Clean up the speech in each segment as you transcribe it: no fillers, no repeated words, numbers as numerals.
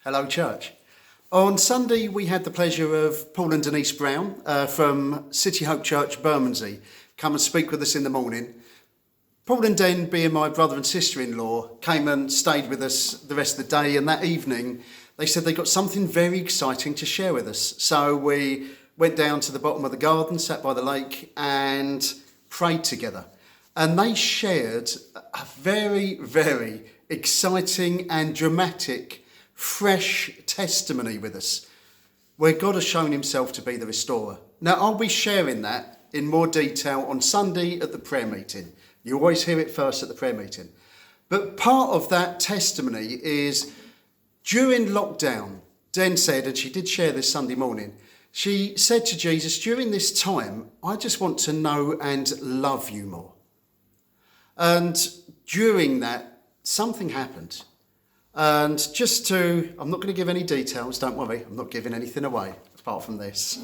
Hello, church. On Sunday, we had the pleasure of Paul and Denise Brown from City Hope Church, Bermondsey, come and speak with us in the morning. Paul and Den, being my brother and sister-in-law, came and stayed with us the rest of the day, and that evening they said they got something very exciting to share with us. So we went down to the bottom of the garden, sat by the lake and prayed together. And they shared a very, very exciting and dramatic fresh testimony with us, where God has shown himself to be the restorer. Now, I'll be sharing that in more detail on Sunday at the prayer meeting. You always hear it first at the prayer meeting. But part of that testimony is during lockdown, Den said, and she did share this Sunday morning, she said to Jesus, during this time, I just want to know and love you more. And during that, something happened. And I'm not going to give any details, don't worry, I'm not giving anything away apart from this.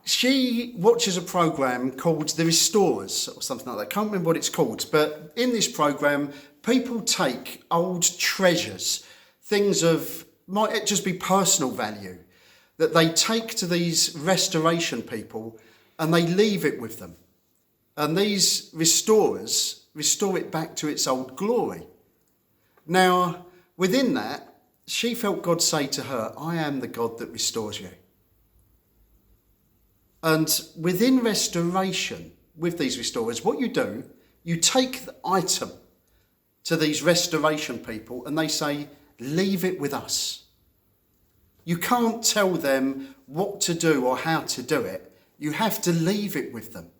She watches a programme called The Restorers, or something like that. I can't remember what it's called, but in this programme, people take old treasures, things of, might just be personal value, that they take to these restoration people and they leave it with them. And these restorers restore it back to its old glory. Now, within that, she felt God say to her, I am the God that restores you. And within restoration, with these restorers, what you do, you take the item to these restoration people and they say, leave it with us. You can't tell them what to do or how to do it. You have to leave it with them.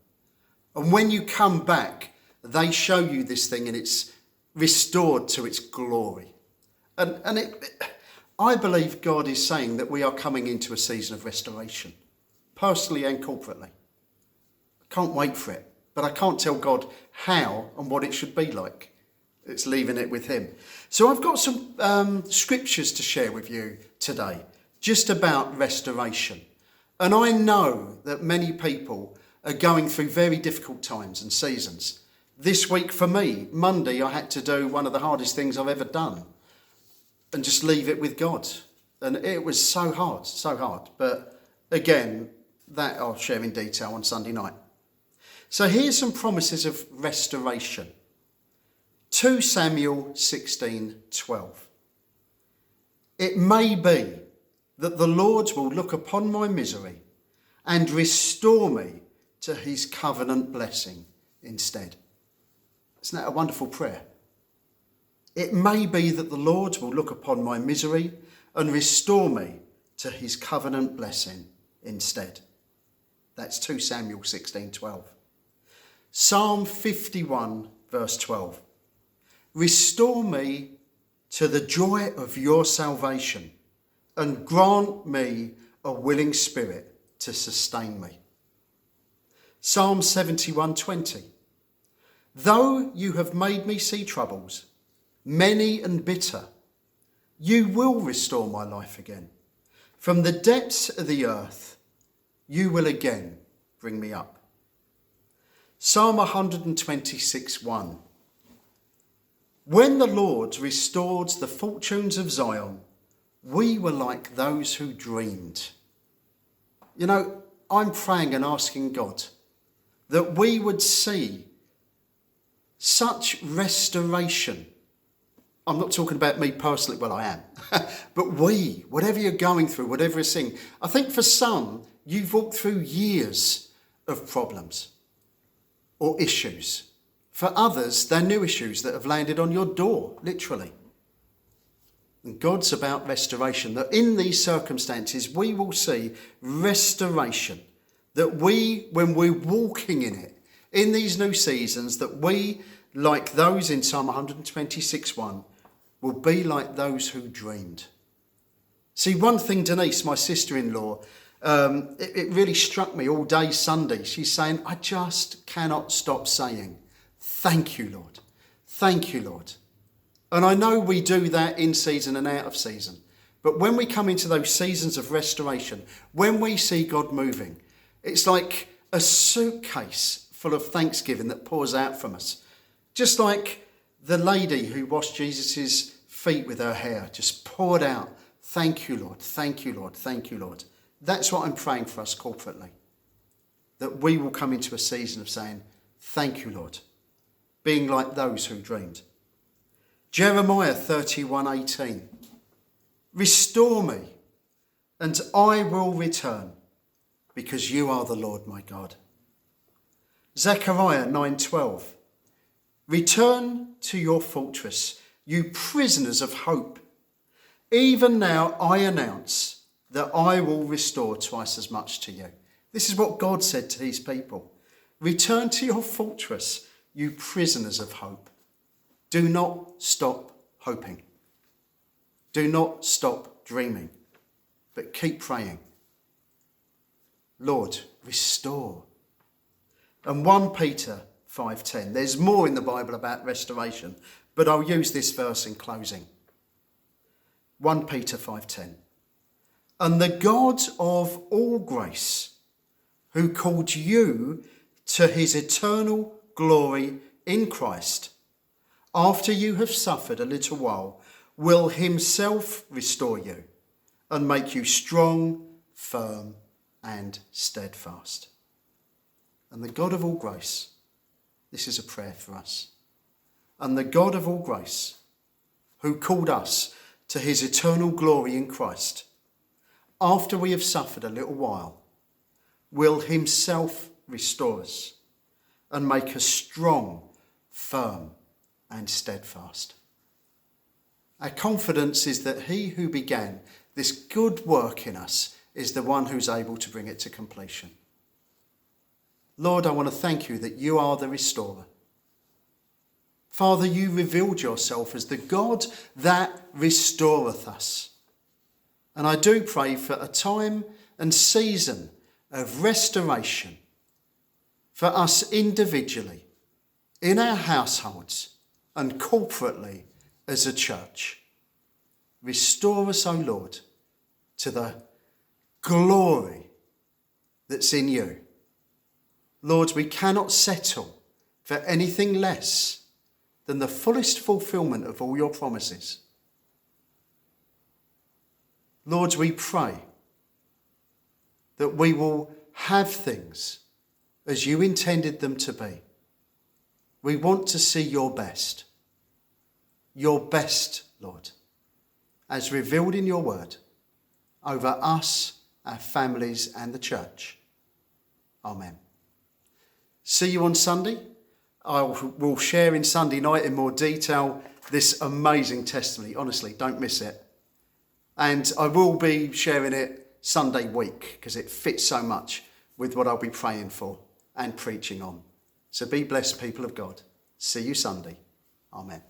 And when you come back, they show you this thing and it's restored to its glory. I believe God is saying that we are coming into a season of restoration, personally and corporately. I can't wait for it, but I can't tell God how and what it should be like. It's leaving it with him. So I've got some scriptures to share with you today, just about restoration. And I know that many people are going through very difficult times and seasons. This week for me, Monday, I had to do one of the hardest things I've ever done and just leave it with God. And it was so hard. But again, that I'll share in detail on Sunday night. So here's some promises of restoration. 2 Samuel 16:12. It may be that the Lord will look upon my misery and restore me to his covenant blessing instead. Isn't that a wonderful prayer? It may be that the Lord will look upon my misery and restore me to his covenant blessing instead. That's 2 Samuel 16:12. Psalm 51 verse 12. Restore me to the joy of your salvation and grant me a willing spirit to sustain me. Psalm 71:20. Though you have made me see troubles, many and bitter, you will restore my life again. From the depths of the earth, you will again bring me up. Psalm 126:1. When the Lord restored the fortunes of Zion, we were like those who dreamed. You know, I'm praying and asking God that we would see such restoration. I'm not talking about me personally, well, I am. But whatever you're going through, whatever you're seeing, I think for some, you've walked through years of problems or issues. For others, they're new issues that have landed on your door, literally. And God's about restoration, that in these circumstances, we will see restoration, that we, when we're walking in it, in these new seasons, that we, like those in Psalm 126:1, will be like those who dreamed. See, one thing Denise, my sister-in-law, it really struck me all day Sunday. She's saying, I just cannot stop saying, thank you, Lord. Thank you, Lord. And I know we do that in season and out of season. But when we come into those seasons of restoration, when we see God moving, it's like a suitcase full of thanksgiving that pours out from us. Just like the lady who washed Jesus' feet with her hair, just poured out Thank you, Lord. Thank you, Lord. Thank you, Lord. That's what I'm praying for us corporately. That we will come into a season of saying, thank you, Lord. Being like those who dreamed. Jeremiah 31:18. Restore me, and I will return, because you are the Lord my God. Zechariah 9:12. Return to your fortress, you prisoners of hope. Even now I announce that I will restore twice as much to you. This is what God said to his people. Return to your fortress, you prisoners of hope. Do not stop hoping. Do not stop dreaming, but keep praying. Lord, restore. And 1 Peter 5:10. There's more in the Bible about restoration, but I'll use this verse in closing. 1 Peter 5:10. And the God of all grace, who called you to his eternal glory in Christ, after you have suffered a little while, will himself restore you and make you strong, firm, and steadfast. And the God of all grace, this is a prayer for us. And the God of all grace, who called us to his eternal glory in Christ, after we have suffered a little while, will himself restore us and make us strong, firm, and steadfast. Our confidence is that he who began this good work in us is the one who's able to bring it to completion. Lord, I want to thank you that you are the restorer. Father, you revealed yourself as the God that restoreth us. And I do pray for a time and season of restoration for us individually, in our households, and corporately as a church. Restore us, O Lord, to the glory that's in you. Lord, we cannot settle for anything less than the fullest fulfilment of all your promises. Lord, we pray that we will have things as you intended them to be. We want to see your best, Lord, as revealed in your word over us, our families and the church. Amen. See you on Sunday. I will share in Sunday night in more detail this amazing testimony. Honestly, don't miss it. And I will be sharing it Sunday week because it fits so much with what I'll be praying for and preaching on. So be blessed, people of God. See you Sunday. Amen.